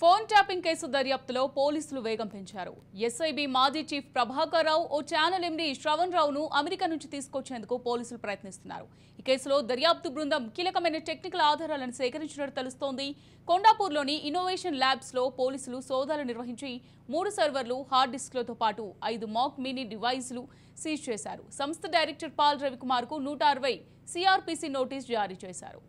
Phone tapping case దర్యాప్తులో పోలీసులు వేగం పెంచారు. ఎస్ఐబి మాజీ చీఫ్ ప్రభాకర్ రావు ఓ ఛానల్ ఎండీ శ్రవణ్ రావును అమెరికా నుంచి తీసుకొచ్చేందుకు పోలీసులు ప్రయత్నిస్తున్నారు. ఈ కేసులో దర్యాప్తు బృందం కీలకమైన టెక్నికల్ ఆధారాలను సేకరించినట్టు తెలుస్తోంది. కొండాపూర్లోని ఇన్నోవేషన్ ల్యాబ్స్ లో పోలీసులు సోదాలు నిర్వహించి 3 సర్వర్లు, హార్డ్ డిస్క్లతో పాటు 5 మాక్ మినీ డివైస్లు సీజ్ చేశారు. సంస్థ డైరెక్టర్ పాల్ రవికుమార్ కు 160 సిఆర్పిసి నోటీస్ జారీ చేశారు.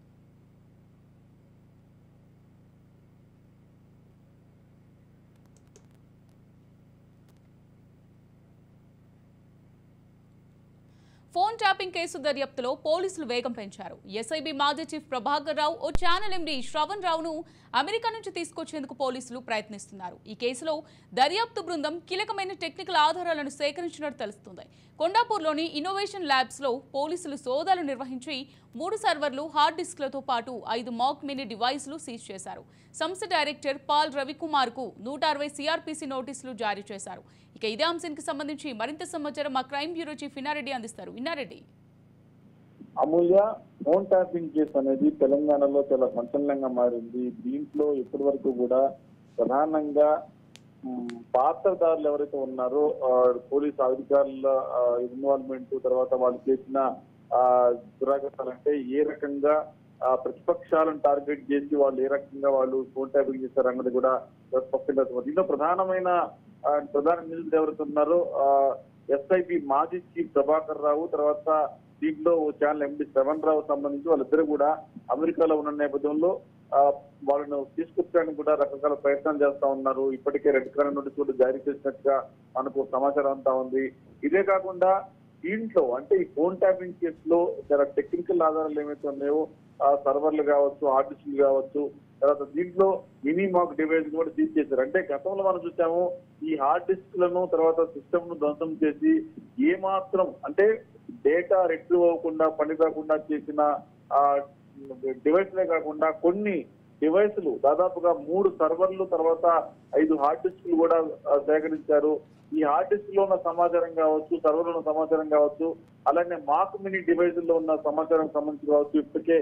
ఫోన్ ట్యాపింగ్ కేసు దర్యాప్తులో పోలీసులు వేగం పెంచారు. ఎస్ఐబి మాజీ చీఫ్ ప్రభాకర్ రావు ఓ ఛానల్ ఎండీ శ్రవణ్ రావును అమెరికా నుంచి తీసుకొచ్చేందుకు పోలీసులు ప్రయత్నిస్తున్నారు. ఈ కేసులో దర్యాప్తు బృందం కీలకమైన టెక్నికల్ ఆధారాలను సేకరించినట్టు తెలుస్తుంది. కొండాపూర్లోని ఇన్నోవేషన్ ల్యాబ్స్ లో పోలీసులు సోదాలు నిర్వహించి 3 సర్వర్లు, హార్డ్ డిస్క్లతో పాటు 5 మాక్ మినీ డివైస్లు సీజ్ చేశారు. సంస్థ డైరెక్టర్ పాల్ రవికుమార్ కు 160 సిఆర్పిసి నోటీసులు జారీ చేశారు. ఇక ఇదే అంశానికి సంబంధించి మరింత సమాచారం మా క్రైమ్ బ్యూరో చీఫ్ ఇన్నారెడ్డి అందిస్తారు. ఇన్నారెడ్డి, అమూల్య, ఫోన్ ట్యాపింగ్ కేసు అనేది తెలంగాణలో చాలా సంచలనంగా మారింది. దీంట్లో ఇప్పటి వరకు కూడా ప్రధానంగా పాత్రదారులు ఎవరైతే ఉన్నారో పోలీసు అధికారుల ఇన్వాల్వ్మెంట్, తర్వాత వాళ్ళు చేసిన దురాగతాలంటే ఏ రకంగా ప్రతిపక్షాలను టార్గెట్ చేసి వాళ్ళు ఏ రకంగా వాళ్ళు ఫోన్ ట్యాపింగ్ చేశారు అన్నది కూడా స్పష్టంగా. దీంట్లో ప్రధాన నిధులు ఎవరైతే ఉన్నారో ఎస్ఐబి మాజీ చీఫ్ ప్రభాకర్ రావు, తర్వాత దీంట్లో ఓ ఛానల్ ఎండీ శ్రవణ్ రావు సంబంధించి వాళ్ళిద్దరు కూడా అమెరికాలో ఉన్న నేపథ్యంలో వాళ్ళను తీసుకొచ్చడానికి కూడా రకరకాల ప్రయత్నాలు చేస్తా ఉన్నారు. ఇప్పటికే రెడ్ కార్నర్ నోటీస్ కూడా జారీ చేసినట్టుగా మనకు సమాచారం అంతా ఉంది. ఇదే కాకుండా దీంట్లో అంటే ఈ ఫోన్ ట్యాపింగ్ కేసులో చాలా టెక్నికల్ ఆధారాలు ఏమైతే ఉన్నాయో సర్వర్లు కావచ్చు, హార్డ్ డిస్క్లు కావచ్చు, తర్వాత దీంట్లో మినీ మాక్ డివైస్ కూడా తీసేశారు. అంటే గతంలో మనం చూసాము ఈ హార్డ్ డిస్క్లను తర్వాత సిస్టమ్ ను ధ్వంసం చేసి ఏమాత్రం అంటే డేటా రిట్రీవ్ అవ్వకుండా పని కాకుండా చేసిన డివైస్లే కాకుండా కొన్ని డివైస్లు దాదాపుగా 3 సర్వర్లు, తర్వాత 5 హార్డ్ డిస్క్లు కూడా సేకరించారు. ఈ హార్డ్ డిస్క్ లో ఉన్న సమాచారం కావచ్చు, సర్వర్ లో ఉన్న సమాచారం కావచ్చు, అలానే మాక్ మినీ డివైస్ లో ఉన్న సమాచారం సంబంధించి కావచ్చు, ఇప్పటికే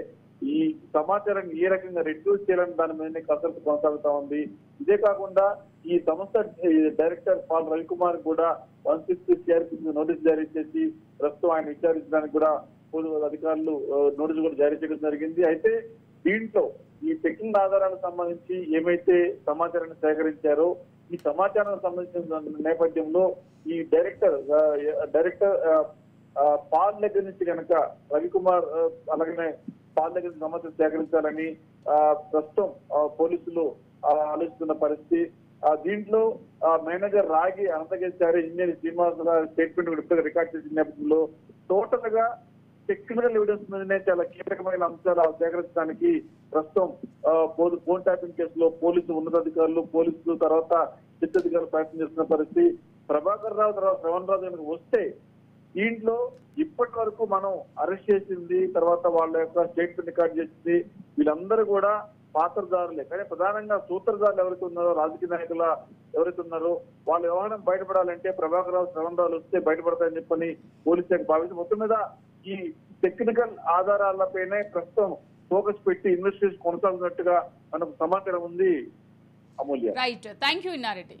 ఈ సమాచారం ఏ రకంగా రిట్రీవ్ చేయాలని దాని మీద కసరత్తు కొనసాగుతా ఉంది. ఇదే కాకుండా ఈ సంస్థ డైరెక్టర్ పాల్ రవికుమార్ కూడా 160 సిఆర్పిసి నోటీస్ జారీ చేసి ప్రస్తుతం ఆయన విచారించడానికి కూడా పోలీసు అధికారులు నోటీసు కూడా జారీ చేయడం జరిగింది. అయితే దీంట్లో ఈ టెక్నికల్ ఆధారాలకు సంబంధించి ఏమైతే సమాచారాన్ని సేకరించారో ఈ సమాచారానికి సంబంధించిన నేపథ్యంలో ఈ డైరెక్టర్ పాల్ దగ్గర నుంచి కనుక రవికుమార్ అలాగనే పాల్ దగ్గర నుంచి సమాచారం సేకరించాలని ప్రస్తుతం పోలీసులు ఆలోచిస్తున్న పరిస్థితి. దీంట్లో మేనేజర్ రాగి అనంతకేశారి, ఇంజనీర్ శ్రీనివాస స్టేట్మెంట్ కూడా ఇప్పుడు రికార్డ్ చేసిన నేపథ్యంలో టోటల్ గా టెక్నికల్ ఎవిడెన్స్ మీదనే చాలా కీలకమైన అంశాలు సేకరించడానికి ప్రస్తుతం ఫోన్ ట్యాపింగ్ కేసులో పోలీసు ఉన్నతాధికారులు, పోలీసులు తర్వాత చిత్తధికారులు ప్రయత్నం చేస్తున్న పరిస్థితి. ప్రభాకర్ రావు తర్వాత శ్రవణ్ రావు కనుక వస్తే దీంట్లో ఇప్పటి వరకు మనం అరెస్ట్ చేసింది, తర్వాత వాళ్ళ యొక్క స్టేట్మెంట్ రికార్డ్ చేసింది, వీళ్ళందరూ కూడా పాత్రదారులే. కానీ ప్రధానంగా సూత్రధారులు ఎవరైతే ఉన్నారో, రాజకీయ నాయకుల ఎవరైతే ఉన్నారో వాళ్ళ వ్యవహారం బయటపడాలంటే ప్రభాకర్ రావు, శ్రవణ్ రావు వస్తే బయటపడతాయని చెప్పని పోలీసు శాఖ భావించి మొత్తం మీద ఈ టెక్నికల్ ఆధారాలపైనే ప్రస్తుతం ఫోకస్ పెట్టి ఇన్వెస్టిగేషన్ కొనసాగుతున్నట్టుగా మనకు సమాచారం ఉంది. అమూల్య, రైట్, థ్యాంక్ యూ ఇన్నారెడ్డి.